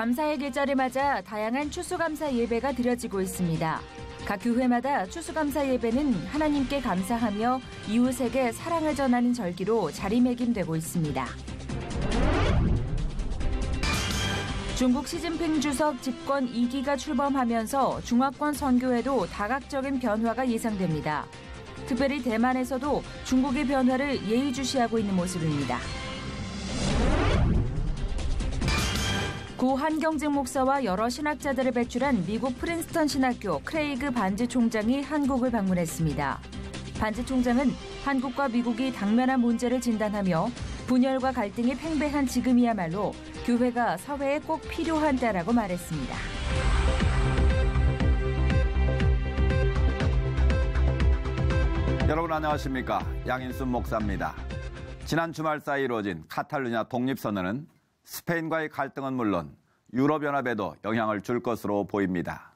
감사의 계절을 맞아 다양한 추수감사 예배가 드려지고 있습니다. 각 교회마다 추수감사 예배는 하나님께 감사하며 이웃에게 사랑을 전하는 절기로 자리매김되고 있습니다. 중국 시진핑 주석 집권 2기가 출범하면서 중화권 선교에도 다각적인 변화가 예상됩니다. 특별히 대만에서도 중국의 변화를 예의주시하고 있는 모습입니다. 고 한경직 목사와 여러 신학자들을 배출한 미국 프린스턴 신학교 크레이그 반즈 총장이 한국을 방문했습니다. 반즈 총장은 한국과 미국이 당면한 문제를 진단하며 분열과 갈등이 팽배한 지금이야말로 교회가 사회에 꼭 필요한 때라고 말했습니다. 여러분 안녕하십니까? 양인순 목사입니다. 지난 주말 사이 이루어진 카탈루냐 독립선언은 스페인과의 갈등은 물론 유럽연합에도 영향을 줄 것으로 보입니다.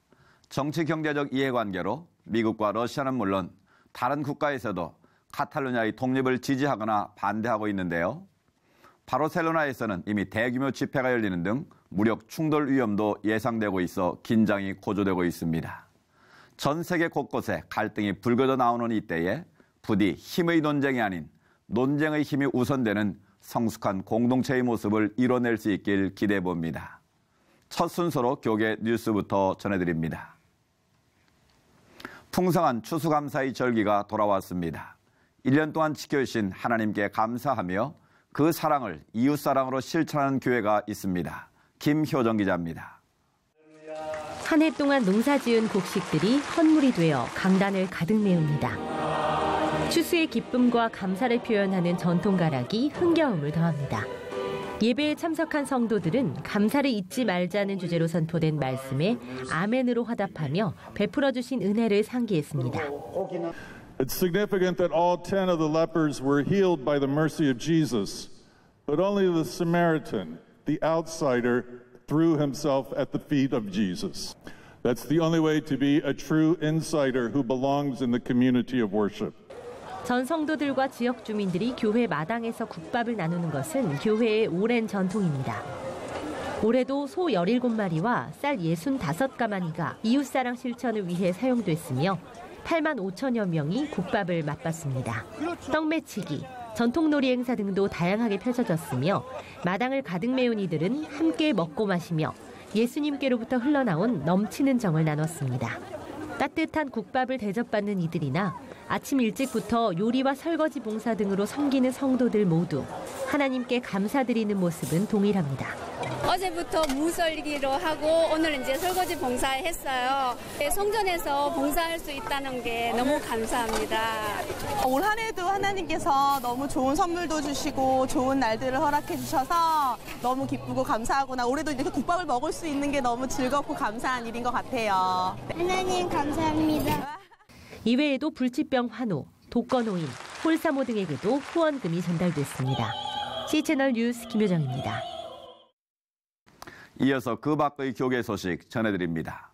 정치 경제적 이해관계로 미국과 러시아는 물론 다른 국가에서도 카탈루냐의 독립을 지지하거나 반대하고 있는데요. 바르셀로나에서는 이미 대규모 집회가 열리는 등 무력 충돌 위험도 예상되고 있어 긴장이 고조되고 있습니다. 전 세계 곳곳에 갈등이 불거져 나오는 이때에 부디 힘의 논쟁이 아닌 논쟁의 힘이 우선되는 성숙한 공동체의 모습을 이뤄낼 수 있길 기대해 봅니다. 첫 순서로 교계 뉴스부터 전해드립니다. 풍성한 추수감사의 절기가 돌아왔습니다. 1년 동안 지켜주신 하나님께 감사하며 그 사랑을 이웃사랑으로 실천하는 교회가 있습니다. 김효정 기자입니다. 한 해 동안 농사지은 곡식들이 헌물이 되어 강단을 가득 메웁니다. 추수의 기쁨과 감사를 표현하는 전통가락이 흥겨움을 더합니다. 예배에 참석한 성도들은 감사를 잊지 말자는 주제로 선포된 말씀에 아멘으로 화답하며 베풀어 주신 은혜를 상기했습니다. It's significant that all 10 of the lepers were healed by the mercy of Jesus, but only the Samaritan, the outsider, threw himself at the feet of Jesus. That's the only way to be a true insider who belongs in the community of worship. 전 성도들과 지역 주민들이 교회 마당에서 국밥을 나누는 것은 교회의 오랜 전통입니다. 올해도 소 17마리와 쌀 65가마니가 이웃사랑 실천을 위해 사용됐으며 8만 5천여 명이 국밥을 맛봤습니다. 떡매치기, 전통놀이 행사 등도 다양하게 펼쳐졌으며 마당을 가득 메운 이들은 함께 먹고 마시며 예수님께로부터 흘러나온 넘치는 정을 나눴습니다. 따뜻한 국밥을 대접받는 이들이나 아침 일찍부터 요리와 설거지 봉사 등으로 섬기는 성도들 모두 하나님께 감사드리는 모습은 동일합니다. 어제부터 무 썰기로 하고 오늘 이제 설거지 봉사했어요. 성전에서 봉사할 수 있다는 게 너무 감사합니다. 올 한 해도 하나님께서 너무 좋은 선물도 주시고 좋은 날들을 허락해 주셔서 너무 기쁘고 감사하구나. 올해도 이렇게 국밥을 먹을 수 있는 게 너무 즐겁고 감사한 일인 것 같아요. 하나님 감사합니다. 이외에도 불치병 환우, 독거노인, 홀사모 등에게도 후원금이 전달됐습니다. C채널 뉴스 김효정입니다. 이어서 그 밖의 교계 소식 전해드립니다.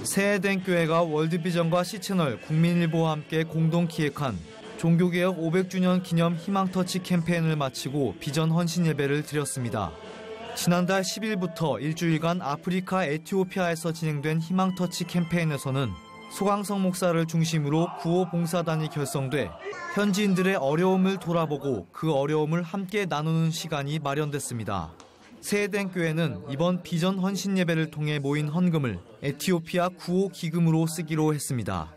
새해된 교회가 월드비전과 C채널, 국민일보와 함께 공동 기획한 종교개혁 500주년 기념 희망터치 캠페인을 마치고 비전 헌신 예배를 드렸습니다. 지난달 10일부터 일주일간 아프리카 에티오피아에서 진행된 희망터치 캠페인에서는 소강성 목사를 중심으로 구호 봉사단이 결성돼 현지인들의 어려움을 돌아보고 그 어려움을 함께 나누는 시간이 마련됐습니다. 새해된 교회는 이번 비전 헌신 예배를 통해 모인 헌금을 에티오피아 구호 기금으로 쓰기로 했습니다.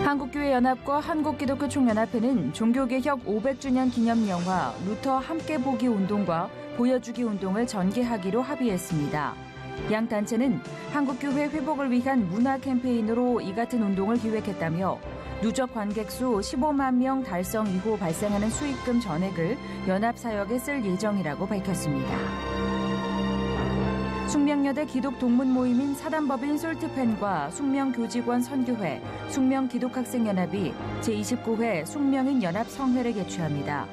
한국교회연합과 한국기독교총연합회는 종교개혁 500주년 기념 영화 루터 함께 보기 운동과 보여주기 운동을 전개하기로 합의했습니다. 양 단체는 한국교회 회복을 위한 문화 캠페인으로 이 같은 운동을 기획했다며 누적 관객 수 15만 명 달성 이후 발생하는 수익금 전액을 연합사역에 쓸 예정이라고 밝혔습니다. 숙명여대 기독동문 모임인 사단법인 솔트펜과 숙명교직원 선교회, 숙명기독학생연합이 제29회 숙명인 연합성회를 개최합니다.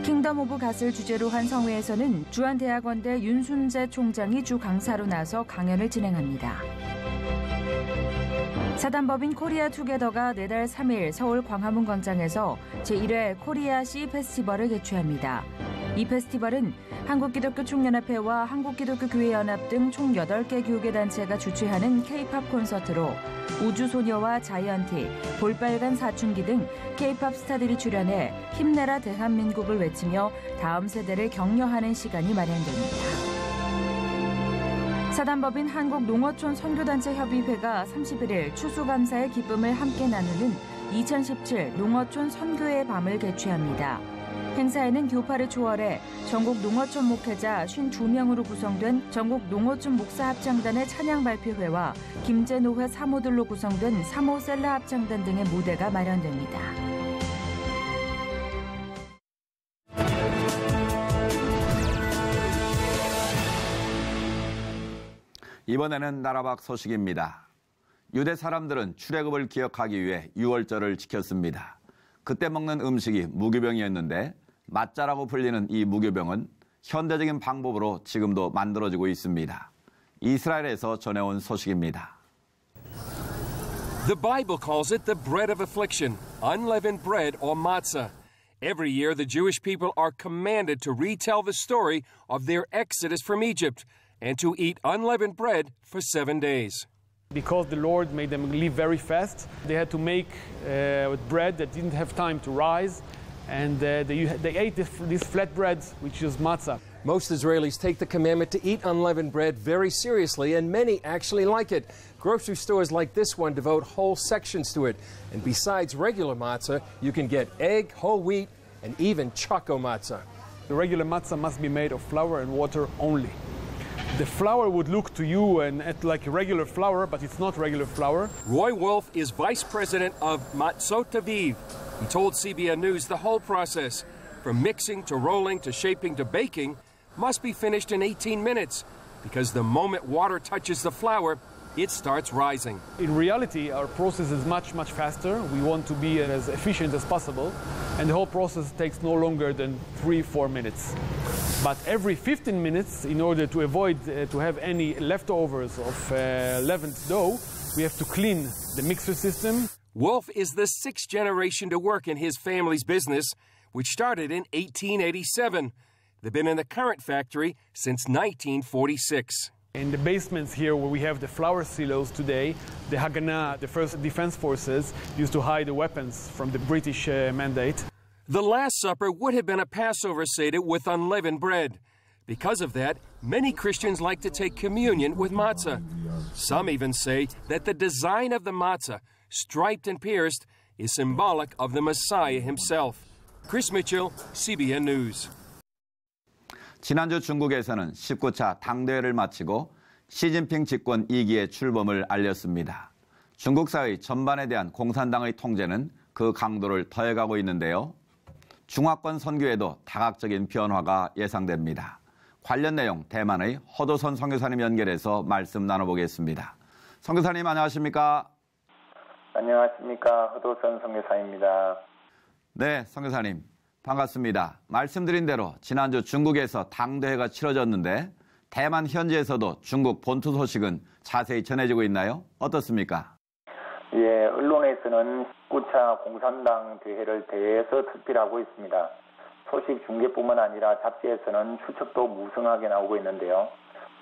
킹덤 오브 갓을 주제로 한 성회에서는 주한대학원대 윤순재 총장이 주 강사로 나서 강연을 진행합니다. 사단법인 코리아 투게더가 내달 3일 서울 광화문 광장에서 제1회 코리아 시 페스티벌을 개최합니다. 이 페스티벌은 한국기독교총연합회와 한국기독교교회연합 등 총 8개 교계단체가 주최하는 K-팝 콘서트로 우주소녀와 자이언티, 볼빨간 사춘기 등 K-팝 스타들이 출연해 힘내라 대한민국을 외치며 다음 세대를 격려하는 시간이 마련됩니다. 사단법인 한국농어촌 선교단체협의회가 31일 추수감사의 기쁨을 함께 나누는 2017 농어촌 선교의 밤을 개최합니다. 행사에는 교파를 초월해 전국 농어촌 목회자 52명으로 구성된 전국 농어촌 목사합창단의 찬양 발표회와 김제노회 사모들로 구성된 사모셀라 합창단 등의 무대가 마련됩니다. 이번에는 나라 밖 소식입니다. 유대 사람들은 출애굽을 기억하기 위해 유월절을 지켰습니다. 그때 먹는 음식이 무교병이었는데 마짜라고 불리는 이 무교병은 현대적인 방법으로 지금도 만들어지고 있습니다. 이스라엘에서 전해온 소식입니다. The Bible calls it the bread of affliction, unleavened bread or matzah. Every year the Jewish people are commanded to retell the story of their exodus from Egypt and to eat unleavened bread for 7 days. Because the Lord made them live very fast, they had to make bread that didn't have time to rise, and they ate this flat bread, which is matzah. Most Israelis take the commandment to eat unleavened bread very seriously, and many actually like it. Grocery stores like this one devote whole sections to it. And besides regular matzah, you can get egg, whole wheat, and even choco matzah. The regular matzah must be made of flour and water only. The flour would look to you and like regular flour, but it's not regular flour. Roy Wolf is vice president of Matzot Aviv. He told CBN News the whole process, from mixing to rolling to shaping to baking, must be finished in 18 minutes, because the moment water touches the flour, it starts rising. In reality, our process is much, much faster. We want to be as efficient as possible, and the whole process takes no longer than 3-4 minutes. But every 15 minutes, in order to avoid to have any leftovers of leavened dough, we have to clean the mixer system. Wolf is the 6th generation to work in his family's business, which started in 1887. They've been in the current factory since 1946. In the basements here where we have the flour silos today, the Haganah, the first defense forces, used to hide the weapons from the British mandate. The Last Supper would have been a Passover Seder with unleavened bread. Because of that, many Christians like to take communion with matzah. Some even say that the design of the matzah, striped and pierced, is symbolic of the Messiah himself. Chris Mitchell, CBN News. 지난주 중국에서는 19차 당대회를 마치고 시진핑 집권 2기의 출범을 알렸습니다. 중국 사회 전반에 대한 공산당의 통제는 그 강도를 더해가고 있는데요. 중화권 선교에도 다각적인 변화가 예상됩니다. 관련 내용 대만의 허도선 선교사님 연결해서 말씀 나눠보겠습니다. 선교사님 안녕하십니까? 안녕하십니까? 허도선 선교사입니다. 네, 선교사님 반갑습니다. 말씀드린 대로 지난주 중국에서 당대회가 치러졌는데 대만 현지에서도 중국 본토 소식은 자세히 전해지고 있나요? 어떻습니까? 예, 언론에서는 19차 공산당 대회를 대회에서 특필하고 있습니다. 소식 중계뿐만 아니라 잡지에서는 추측도 무성하게 나오고 있는데요.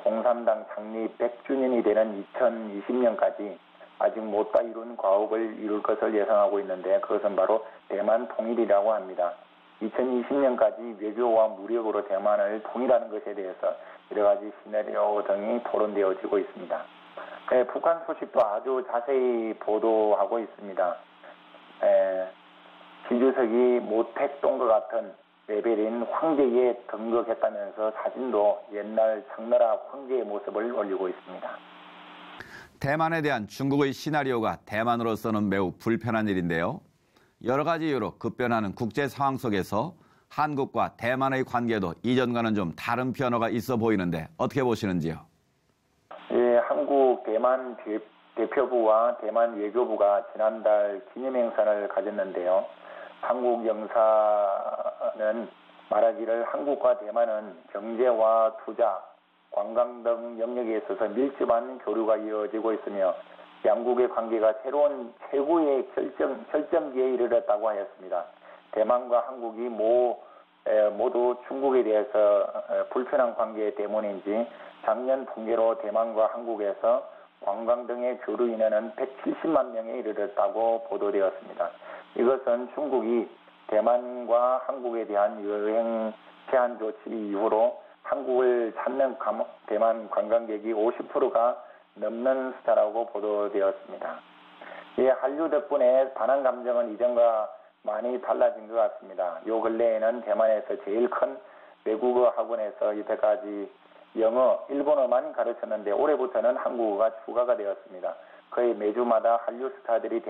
공산당 창립 100주년이 되는 2020년까지 아직 못다 이룬 과업을 이룰 것을 예상하고 있는데 그것은 바로 대만 통일이라고 합니다. 2020년까지 외교와 무력으로 대만을 통일하는 것에 대해서 여러 가지 시나리오 등이 토론되어지고 있습니다. 네, 북한 소식도 아주 자세히 보도하고 있습니다. 기주석이 모택동과 같은 레벨인 황제에 등극했다면서 사진도 옛날 청나라 황제의 모습을 올리고 있습니다. 대만에 대한 중국의 시나리오가 대만으로서는 매우 불편한 일인데요. 여러 가지 이유로 급변하는 국제 상황 속에서 한국과 대만의 관계도 이전과는 좀 다른 변화가 있어 보이는데 어떻게 보시는지요? 예, 한국 대만 대표부와 대만 외교부가 지난달 기념행사를 가졌는데요. 한국 영사는 말하기를 한국과 대만은 경제와 투자, 관광 등 영역에 있어서 밀접한 교류가 이어지고 있으며 양국의 관계가 새로운 최고의 결정기에 이르렀다고 하였습니다. 대만과 한국이 모두 중국에 대해서 불편한 관계 때문인지 작년 붕괴로 대만과 한국에서 관광 등의 교류 인원은 170만 명에 이르렀다고 보도되었습니다. 이것은 중국이 대만과 한국에 대한 여행 제한 조치 이후로 한국을 찾는 대만 관광객이 50%가 넘는 숫자라고 보도되었습니다. 이 한류 덕분에 반한 감정은 이전과 많이 달라진 것 같습니다. 요 근래에는 대만에서 제일 큰 외국어 학원에서 이때까지 영어, 일본어만 가르쳤는데 올해부터는 한국어가 추가가 되었습니다. 거의 매주마다 한류 스타들이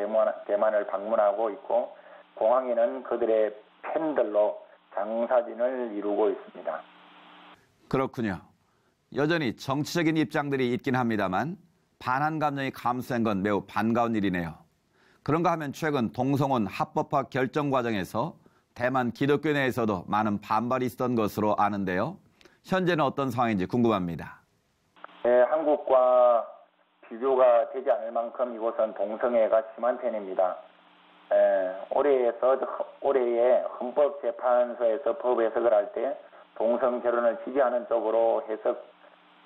대만을 방문하고 있고 공항에는 그들의 팬들로 장사진을 이루고 있습니다. 그렇군요. 여전히 정치적인 입장들이 있긴 합니다만 반한 감정이 감소한 건 매우 반가운 일이네요. 그런가 하면 최근 동성혼 합법화 결정 과정에서 대만 기독교 내에서도 많은 반발이 있었던 것으로 아는데요. 현재는 어떤 상황인지 궁금합니다. 네, 한국과 비교가 되지 않을 만큼 이곳은 동성애가 심한 편입니다. 올해의 헌법재판소에서 법 해석을 할 때 동성 결혼을 지지하는 쪽으로 해석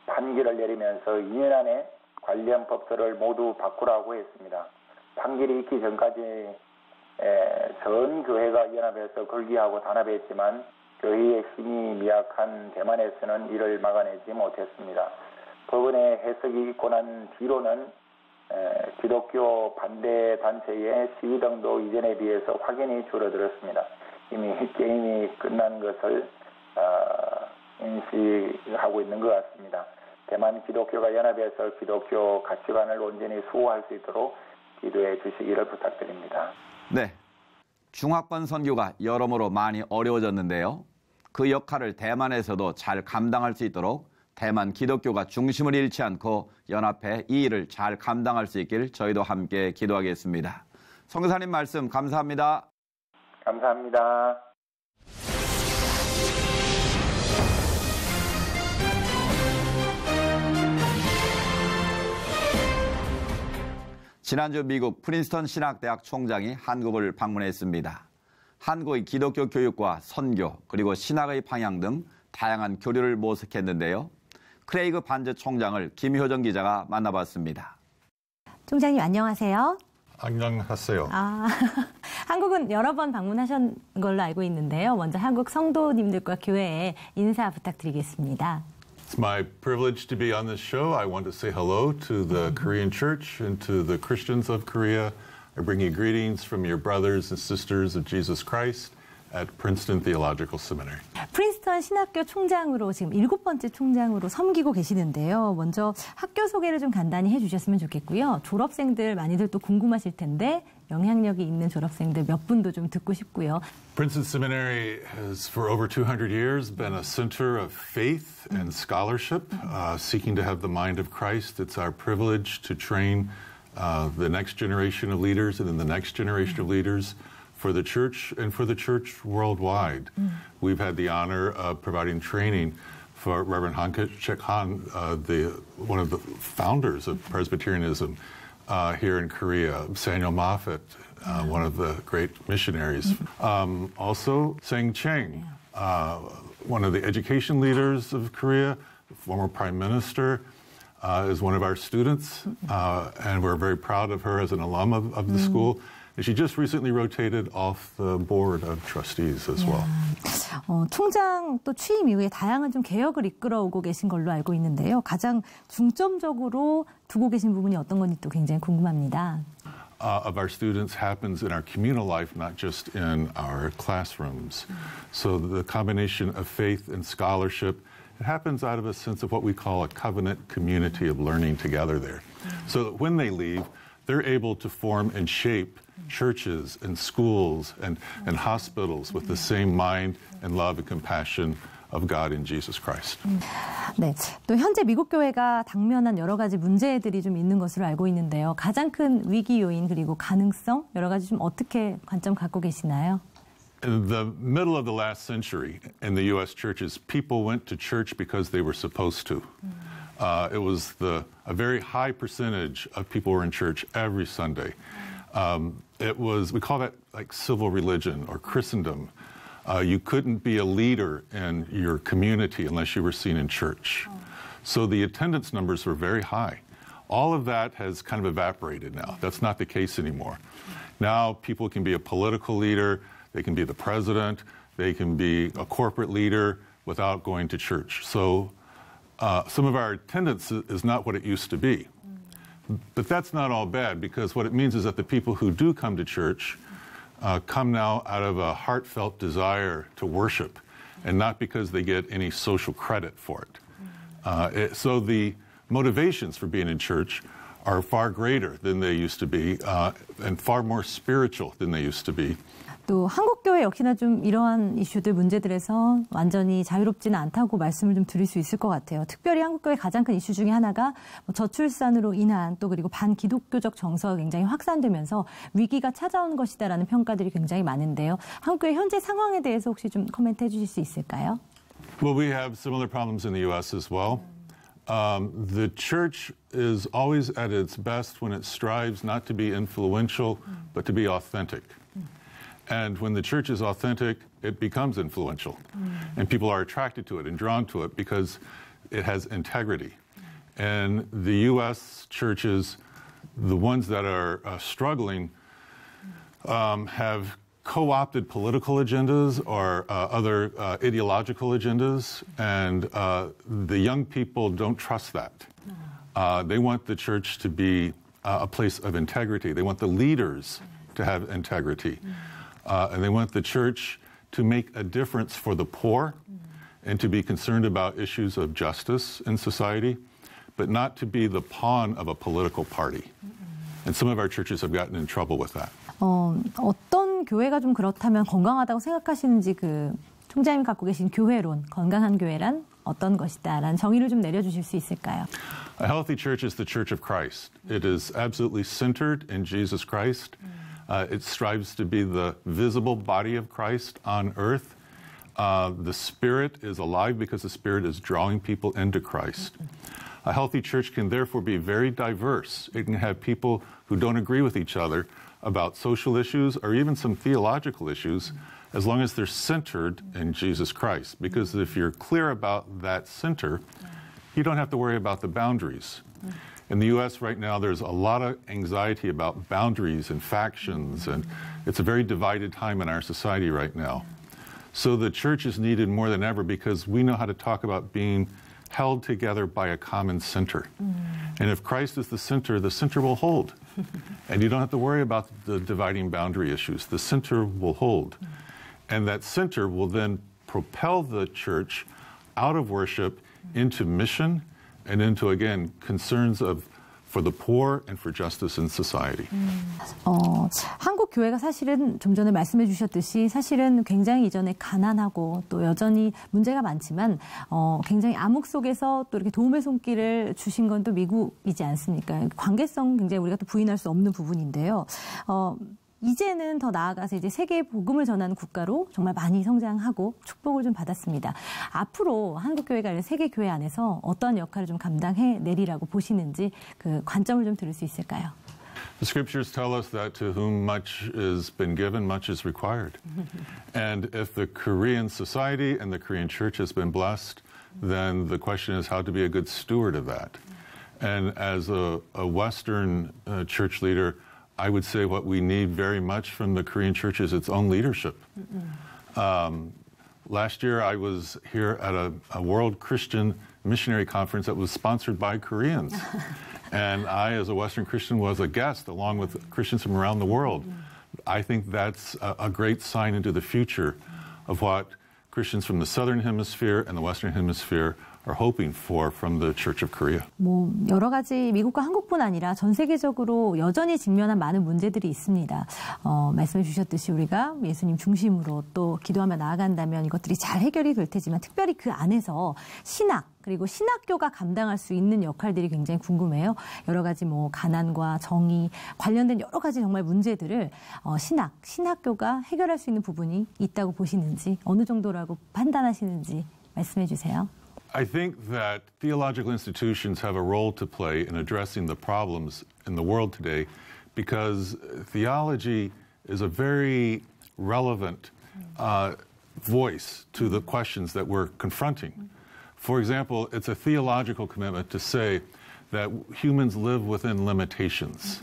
판결을 내리면서 2년 안에 관련 법들을 모두 바꾸라고 했습니다. 판결이 있기 전까지 전 교회가 연합해서 걸기하고 단합했지만 교회의 힘이 미약한 대만에서는 이를 막아내지 못했습니다. 법원의 해석이 있고 난 뒤로는 기독교 반대 단체의 시위 등도 이전에 비해서 확연히 줄어들었습니다. 이미 게임이 끝난 것을 인식하고 있는 것 같습니다. 대만 기독교가 연합해서 기독교 가치관을 온전히 수호할 수 있도록 기도해 주시기를 부탁드립니다. 네, 중화권 선교가 여러모로 많이 어려워졌는데요. 그 역할을 대만에서도 잘 감당할 수 있도록 대만 기독교가 중심을 잃지 않고 연합해 이 일을 잘 감당할 수 있길 저희도 함께 기도하겠습니다. 선교사님 말씀 감사합니다. 감사합니다. 지난주 미국 프린스턴 신학대학 총장이 한국을 방문했습니다. 한국의 기독교 교육과 선교 그리고 신학의 방향 등 다양한 교류를 모색했는데요. 크레이그 반즈 총장을 김효정 기자가 만나봤습니다. 총장님 안녕하세요. 안녕하세요. 한국은 여러 번 방문하신 걸로 알고 있는데요. 먼저 한국 성도님들과 교회에 인사 부탁드리겠습니다. It's my privilege to be on this show. I want to say hello to the Korean Church and to the Christians of Korea. I bring you greetings from your brothers and sisters of Jesus Christ at Princeton Theological Seminary. 프린스턴 신학교 총장으로 지금 7번째 총장으로 섬기고 계시는데요. 먼저 학교 소개를 좀 간단히 해주셨으면 좋겠고요. 졸업생들 많이들 또 궁금하실 텐데 영향력이 있는 졸업생들 몇 분도 좀 듣고 싶고요. Princeton Seminary has for over 200 years been a center of faith and scholarship, seeking to have the mind of Christ. It's our privilege to train the next generation of leaders and then the next generation of leaders for the church and for the church worldwide. We've had the honor of providing training for Reverend Han Kek Han, one of the founders of Presbyterianism here in Korea, Samuel Moffat, one of the great missionaries. Also, Sang Cheng, one of the education leaders of Korea, former prime minister, is one of our students, and we're very proud of her as an alum of the school. And she just recently rotated off the board of trustees as well. 총장 또 취임 이후에 다양한 좀 개혁을 이끌어오고 계신 걸로 알고 있는데요. 가장 중점적으로 두고 계신 부분이 어떤 건지 또 굉장히 궁금합니다. Of our students happens in our communal life, not just in our classrooms. So the combination of faith and scholarship, it happens out of a sense of what we call a covenant community of learning together there. So that when they leave, they're able to form and shape churches and schools and hospitals with the same mind and love and compassion of God in Jesus Christ. 네, 또 현재 미국 교회가 당면한 여러 가지 문제들이 좀 있는 것으로 알고 있는데요. 가장 큰 위기 요인 그리고 가능성 여러 가지 좀 어떻게 관점 갖고 계시나요? In the middle of the last century in the U.S. churches, people went to church because they were supposed to. It was a very high percentage of people were in church every Sunday. We call that like civil religion or Christendom. You couldn't be a leader in your community unless you were seen in church. So the attendance numbers were very high. All of that has kind of evaporated now. That's not the case anymore. Now people can be a political leader, they can be the president, they can be a corporate leader without going to church. So some of our attendance is not what it used to be. But that's not all bad, because what it means is that the people who do come to church come now out of a heartfelt desire to worship, and not because they get any social credit for it. So the motivations for being in church are far greater than they used to be, and far more spiritual than they used to be. 또 한국교회 역시나 좀 이러한 이슈들, 문제들에서 완전히 자유롭지는 않다고 말씀을 좀 드릴 수 있을 것 같아요. 특별히 한국교회 가장 큰 이슈 중에 하나가 저출산으로 인한 또 그리고 반기독교적 정서가 굉장히 확산되면서 위기가 찾아온 것이다라는 평가들이 굉장히 많은데요. 한국교회 현재 상황에 대해서 혹시 좀 코멘트 해주실 수 있을까요? Well, we have similar problems in the U.S. as well. The church is always at its best when it strives not to be influential, but to be authentic. And when the church is authentic, it becomes influential. And people are attracted to it and drawn to it because it has integrity. And the U.S. churches, the ones that are struggling, have co-opted political agendas or other ideological agendas, and the young people don't trust that. They want the church to be a place of integrity. They want the leaders to have integrity. And they want the church to make a difference for the poor and to be concerned about issues of justice in society, but not to be the pawn of a political party. And some of our churches have gotten in trouble with that. 어떤 교회가 좀 그렇다면 건강하다고 생각하시는지 그 총장님이 갖고 계신 교회론, 건강한 교회란 어떤 것이다라는 정의를 좀 내려주실 수 있을까요? A healthy church is the church of Christ. It is absolutely centered in Jesus Christ. It strives to be the visible body of Christ on earth. The Spirit is alive because the Spirit is drawing people into Christ. A healthy church can therefore be very diverse. It can have people who don't agree with each other about social issues or even some theological issues, as long as they're centered in Jesus Christ. Because if you're clear about that center, you don't have to worry about the boundaries. In the U.S. right now, there's a lot of anxiety about boundaries and factions, and it's a very divided time in our society right now. So the church is needed more than ever because we know how to talk about being held together by a common center. And if Christ is the center will hold. And you don't have to worry about the dividing boundary issues. The center will hold. And that center will then propel the church out of worship into mission and into, again, concerns for the poor and for justice in society. 한국 교회가 사실은 좀 전에 말씀해 주셨듯이 사실은 굉장히 이전에 가난하고 또 여전히 문제가 많지만 굉장히 암흑 속에서 또 이렇게 도움의 손길을 주신 건 또 미국이지 않습니까? 관계성 굉장히 우리가 또 부인할 수 없는 부분인데요. 이제는 더 나아가서 이제 세계에 복음을 전하는 국가로 정말 많이 성장하고 축복을 좀 받았습니다. 앞으로 한국교회가 세계교회 안에서 어떤 역할을 좀 감당해 내리라고 보시는지 그 관점을 좀 들을 수 있을까요? The scriptures tell us that to whom much has been given, much is required. And if the Korean society and the Korean church has been blessed, then the question is how to be a good steward of that. And as a Western church leader, I would say what we need very much from the Korean church is its own leadership. Last year, I was here at a World Christian Missionary Conference that was sponsored by Koreans. And I, as a Western Christian, was a guest along with Christians from around the world. I think that's a great sign into the future of what Christians from the Southern Hemisphere and the Western Hemisphere are hoping for from the Church of Korea. 여러 가지 미국과 한국뿐 아니라 전 세계적으로 여전히 직면한 많은 문제들이 있습니다. 말씀해 주셨듯이 우리가 예수님 중심으로 또 기도하며 나아간다면 이것들이 잘 해결이 될 테지만 특별히 그 안에서 신학 그리고 신학교가 감당할 수 있는 역할들이 굉장히 궁금해요. 여러 가지 가난과 정의 관련된 여러 가지 정말 문제들을 신학교가 해결할 수 있는 부분이 있다고 보시는지 어느 정도라고 판단하시는지 말씀해 주세요. I think that theological institutions have a role to play in addressing the problems in the world today because theology is a very relevant voice to the questions that we're confronting. For example, it's a theological commitment to say that humans live within limitations,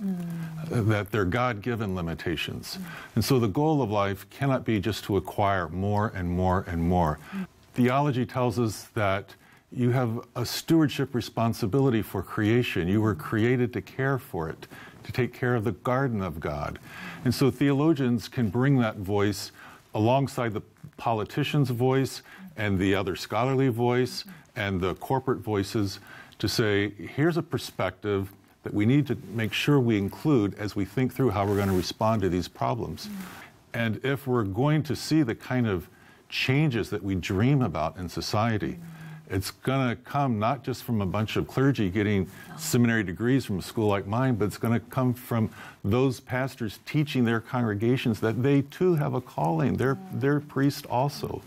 that they're God-given limitations. And so the goal of life cannot be just to acquire more and more and more. Theology tells us that you have a stewardship responsibility for creation. You were created to care for it, to take care of the garden of God. And so theologians can bring that voice alongside the politician's voice and the other scholarly voice and the corporate voices to say, here's a perspective that we need to make sure we include as we think through how we're going to respond to these problems. And if we're going to see the kind of changes that we dream about in society, it's going to come not just from a bunch of clergy getting seminary degrees from a school like mine, but it's going to come from those pastors teaching their congregations that they too have a calling. They're priests also.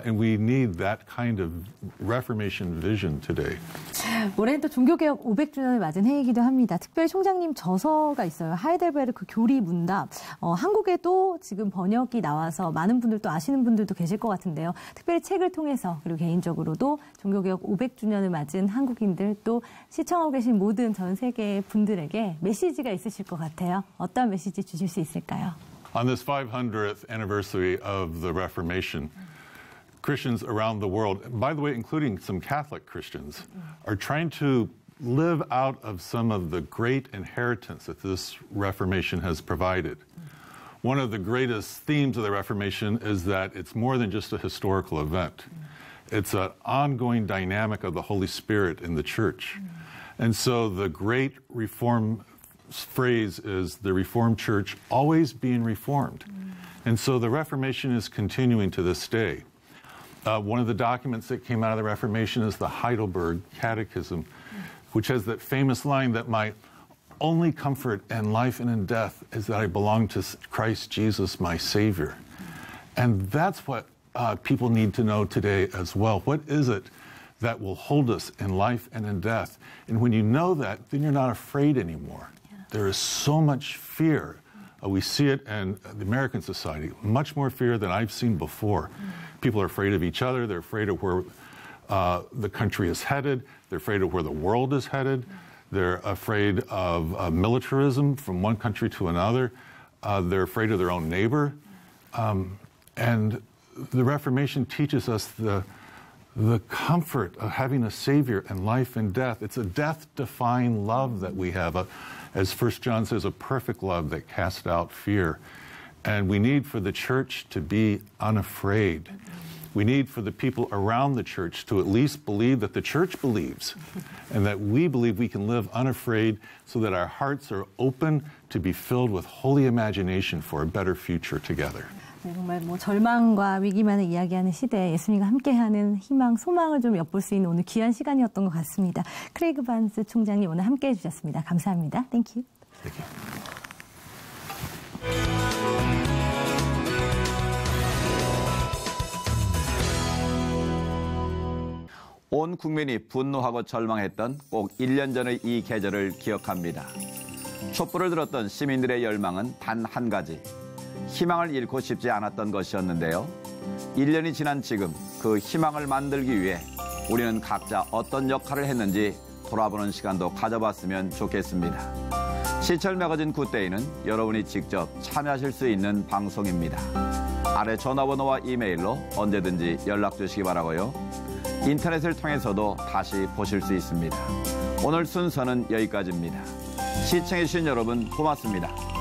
And we need that kind of Reformation vision today. 올해는 또 종교개혁 500주년을 맞은 해이기도 합니다. 특별히 총장님 저서가 있어요. 하이델베르크 교리 문답. 한국에도 지금 번역이 나와서 많은 분들 또 아시는 분들도 계실 것 같은데요. 특별히 책을 통해서 그리고 개인적으로도 종교개혁 500주년을 맞은 한국인들 또 시청하고 계신 모든 전 세계 분들에게 메시지가 있으실 것 같아요. 어떤 메시지 주실 수 있을까요? On this 500th anniversary of the Reformation, Christians around the world, by the way, including some Catholic Christians, are trying to live out of some of the great inheritance that this Reformation has provided. One of the greatest themes of the Reformation is that it's more than just a historical event. It's an ongoing dynamic of the Holy Spirit in the church. And so the great reform phrase is the Reformed Church always being reformed. And so the Reformation is continuing to this day. One of the documents that came out of the Reformation is the Heidelberg Catechism, which has that famous line that my only comfort in life and in death is that I belong to Christ Jesus, my Savior. And that's what people need to know today as well. What is it that will hold us in life and in death? And when you know that, then you're not afraid anymore. There is so much fear. We see it in the American society, much more fear than I've seen before. People are afraid of each other. They're afraid of where the country is headed. They're afraid of where the world is headed. They're afraid of militarism from one country to another. They're afraid of their own neighbor. And the Reformation teaches us the comfort of having a Savior in life and death. It's a death-defying love that we have. As 1 John says, a perfect love that casts out fear. And we need for the church to be unafraid. We need for the people around the church to at least believe that the church believes and that we believe we can live unafraid so that our hearts are open to be filled with holy imagination for a better future together. 네, 정말 절망과 위기만을 이야기하는 시대에 예수님과 함께하는 희망, 소망을 좀 엿볼 수 있는 오늘 귀한 시간이었던 것 같습니다. 크레이그 반스 총장님 오늘 함께해 주셨습니다. 감사합니다. Thank you. Thank you. 온 국민이 분노하고 절망했던 꼭 1년 전의 이 계절을 기억합니다. 촛불을 들었던 시민들의 열망은 단 한 가지, 희망을 잃고 싶지 않았던 것이었는데요. 1년이 지난 지금 그 희망을 만들기 위해 우리는 각자 어떤 역할을 했는지 돌아보는 시간도 가져봤으면 좋겠습니다. 시철 매거진 굿데이는 여러분이 직접 참여하실 수 있는 방송입니다. 아래 전화번호와 이메일로 언제든지 연락 주시기 바라고요. 인터넷을 통해서도 다시 보실 수 있습니다. 오늘 순서는 여기까지입니다. 시청해주신 여러분 고맙습니다.